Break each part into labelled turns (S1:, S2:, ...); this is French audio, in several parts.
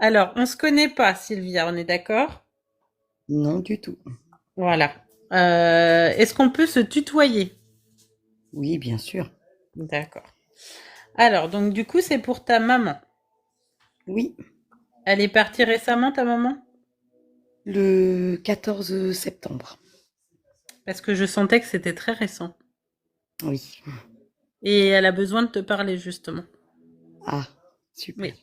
S1: Alors, on se connaît pas, Sylvia, on est d'accord?
S2: Non, du tout.
S1: Voilà. Est-ce qu'on peut se tutoyer?
S2: Oui, bien sûr.
S1: D'accord. Alors, donc du coup, c'est pour ta maman.
S2: Oui,
S1: Elle est partie récemment, ta maman?
S2: le 14 septembre.
S1: Parce que je sentais que c'était très récent.
S2: Oui.
S1: Et elle a besoin de te parler, justement.
S2: Ah, super.
S1: Oui.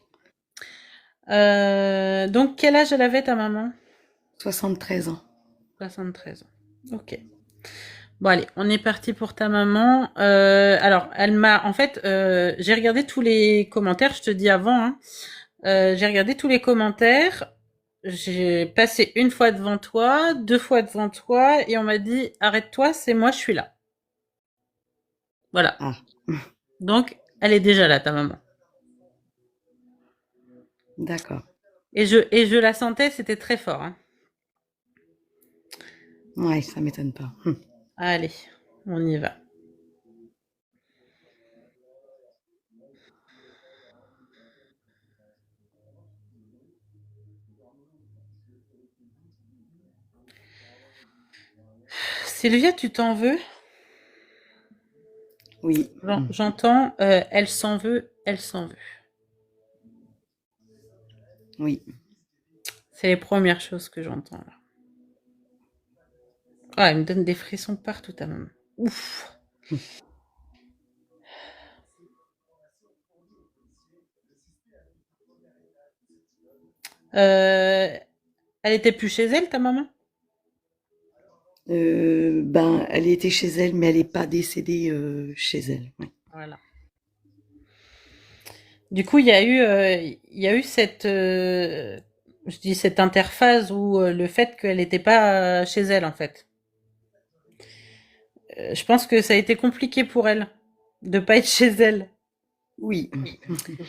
S1: Donc, quel âge elle avait, ta maman?
S2: 73 ans.
S1: 73 ans. Ok. Bon, allez, on est parti pour ta maman. Alors, en fait, j'ai regardé tous les commentaires, je te dis avant, hein. J'ai regardé tous les commentaires. J'ai passé une fois devant toi, deux fois devant toi, et on m'a dit, arrête-toi, c'est moi, je suis là. Voilà.
S2: Ah,
S1: Donc, elle est déjà là, ta maman.
S2: d'accord.
S1: Et je la sentais, c'était très fort, hein.
S2: Ouais, ça m'étonne pas.
S1: Allez, on y va. Sylvia, tu t'en veux?
S2: Oui,
S1: J'entends, elle s'en veut, elle s'en veut.
S2: oui.
S1: C'est les premières choses que j'entends là. Ah, elle me donne des frissons partout, ta maman. Ouf. Euh, Elle était plus chez elle, ta maman?
S2: Ben, elle était chez elle, mais elle n'est pas décédée chez elle. Ouais.
S1: Voilà. Du coup, il y a eu je dis cette interface où le fait qu'elle n'était pas chez elle, en fait. Je pense que ça a été compliqué pour elle de pas être chez elle.
S2: Oui,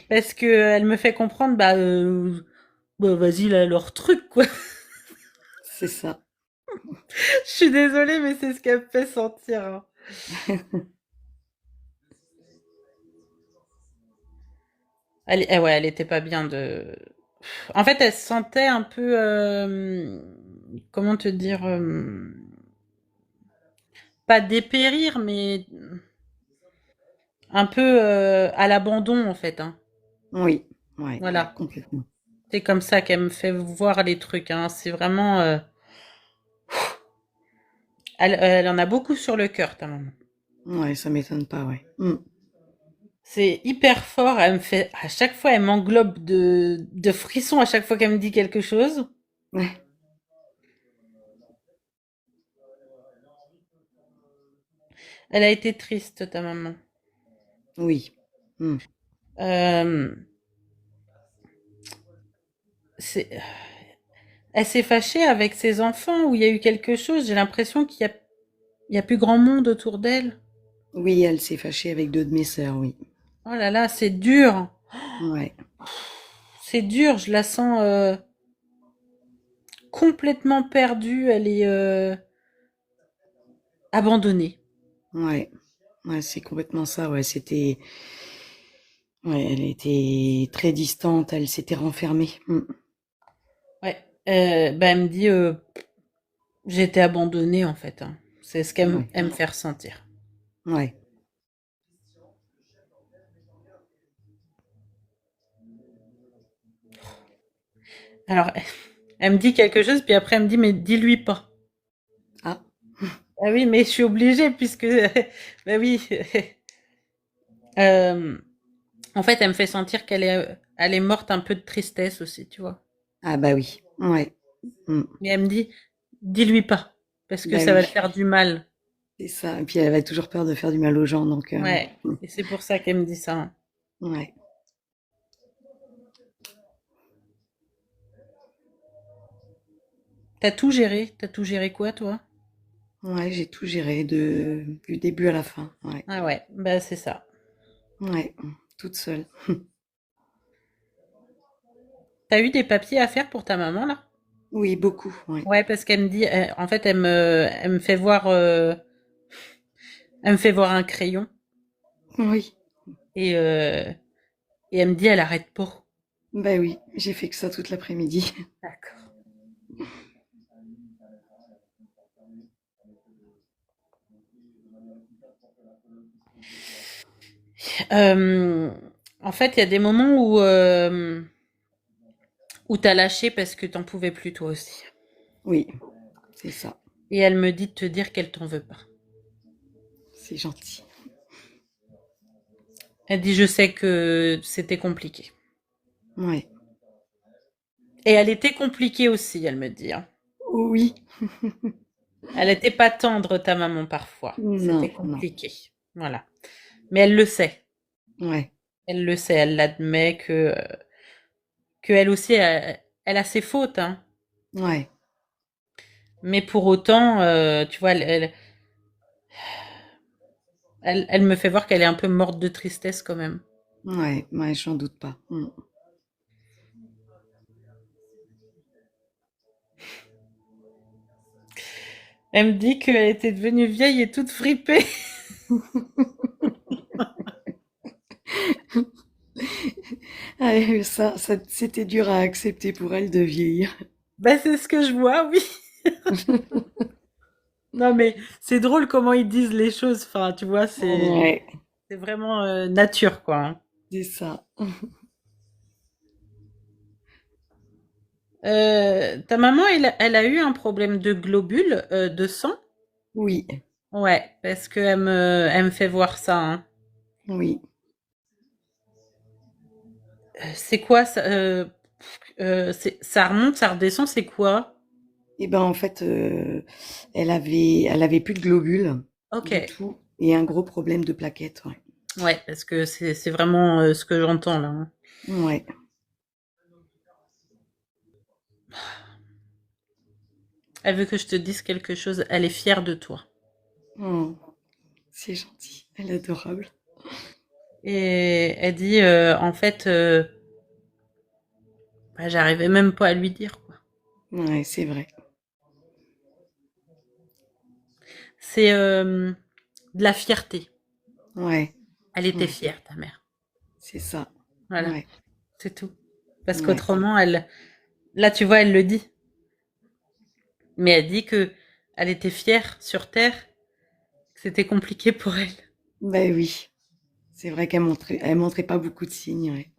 S1: Parce que elle me fait comprendre, bah, vas-y, là, leur truc, quoi.
S2: c'est ça.
S1: Je suis désolée, mais c'est ce qu'elle me fait sentir, hein. Ouais, elle était pas bien de. En fait, elle se sentait un peu, comment te dire, pas dépérir, mais un peu à l'abandon, en fait, hein.
S2: Oui, ouais,
S1: Voilà.
S2: complètement.
S1: C'est comme ça qu'elle me fait voir les trucs, hein. C'est vraiment, elle en a beaucoup sur le cœur, ta maman.
S2: Ouais, ça m'étonne pas, ouais.
S1: C'est hyper fort. Elle me fait, à chaque fois, elle m'englobe de frissons à chaque fois qu'elle me dit quelque chose.
S2: Ouais,
S1: Elle a été triste, ta maman.
S2: oui. Mm.
S1: Euh, c'est, Elle s'est fâchée avec ses enfants ou il y a eu quelque chose. J'ai l'impression qu'il y a plus grand monde autour d'elle.
S2: Oui, elle s'est fâchée avec deux de mes sœurs, oui.
S1: Oh là là, c'est dur.
S2: Ouais,
S1: C'est dur. Je la sens complètement perdue. Elle est abandonnée.
S2: ouais. Ouais, c'est complètement ça, ouais. Ouais, elle était très distante, elle s'était renfermée.
S1: Ouais. Elle me dit, j'ai été abandonnée en fait, hein. C'est ce qu'elle
S2: Ouais,
S1: aime me faire sentir.
S2: ouais.
S1: Alors, elle me dit quelque chose, puis après elle me dit, mais dis-lui pas.
S2: Ah,
S1: Ah oui, mais je suis obligée puisque, bah oui. Euh, En fait, elle me fait sentir elle est morte un peu de tristesse aussi, tu vois.
S2: ah bah oui, ouais.
S1: Mais elle me dit, dis-lui pas, parce que
S2: Bah
S1: ça va le
S2: oui,
S1: faire du mal.
S2: c'est ça. Et puis elle avait toujours peur de faire du mal aux gens, donc
S1: Ouais. Et c'est pour ça qu'elle me dit ça, hein.
S2: ouais.
S1: T'as tout géré? T'as tout géré quoi, toi?
S2: Ouais, j'ai tout géré du début à la fin. Ouais,
S1: Ah ouais, bah c'est ça.
S2: ouais, toute seule.
S1: T'as eu des papiers à faire pour ta maman, là?
S2: Oui, beaucoup, ouais.
S1: Ouais, parce qu'elle me dit, en fait, elle me fait voir un crayon
S2: Oui,
S1: et, euh, et elle me dit, elle arrête pas.
S2: Bah oui, j'ai fait que ça toute l'après-midi.
S1: D'accord. Euh, En fait, il y a des moments où t'as lâché parce que t'en pouvais plus toi aussi.
S2: Oui, c'est ça.
S1: Et elle me dit de te dire qu'elle t'en veut pas.
S2: C'est gentil.
S1: Elle dit, je sais que c'était compliqué.
S2: Ouais.
S1: Et elle était compliquée aussi, elle me dit, hein.
S2: Oui.
S1: Elle était pas tendre, ta maman, parfois.
S2: Non,
S1: C'était
S2: non.
S1: compliqué. Voilà. Mais elle le sait.
S2: Ouais.
S1: Elle le sait. Elle l'admet que elle aussi, elle a ses fautes, hein.
S2: Ouais.
S1: Mais pour autant, tu vois, elle me fait voir qu'elle est un peu morte de tristesse quand même.
S2: Ouais. Ouais, j'en doute pas.
S1: Elle me dit qu'elle était devenue vieille et toute fripée.
S2: Ah, ça, c'était dur à accepter pour elle de vieillir.
S1: Ben, c'est ce que je vois, oui. Non, mais c'est drôle comment ils disent les choses. Enfin, tu vois,
S2: Ouais,
S1: c'est vraiment nature, quoi, hein.
S2: c'est ça.
S1: Ta maman, elle a eu un problème de globules de sang?
S2: Oui,
S1: Ouais, parce que elle me fait voir ça, hein.
S2: oui.
S1: C'est quoi ça? Ça remonte, ça redescend, c'est quoi?
S2: Et ben en fait, elle avait plus de globules
S1: Ok.
S2: du tout et un gros problème de plaquettes. Ouais.
S1: Ouais, parce que c'est vraiment ce que j'entends là, hein.
S2: Ouais.
S1: Elle veut que je te dise quelque chose. Elle est fière de toi.
S2: Oh, c'est gentil. Elle est adorable.
S1: Et elle dit, en fait, bah, j'arrivais même pas à lui dire, quoi.
S2: Ouais, c'est vrai.
S1: C'est de la fierté.
S2: Ouais,
S1: Elle était
S2: ouais,
S1: fière, ta mère.
S2: c'est ça.
S1: Voilà,
S2: Ouais,
S1: c'est tout. Parce
S2: ouais.
S1: qu'autrement, là, tu vois, elle le dit. Mais elle dit que elle était fière sur Terre, que c'était compliqué pour elle.
S2: Ben oui, c'est vrai qu'elle montrait pas beaucoup de signes. Ouais.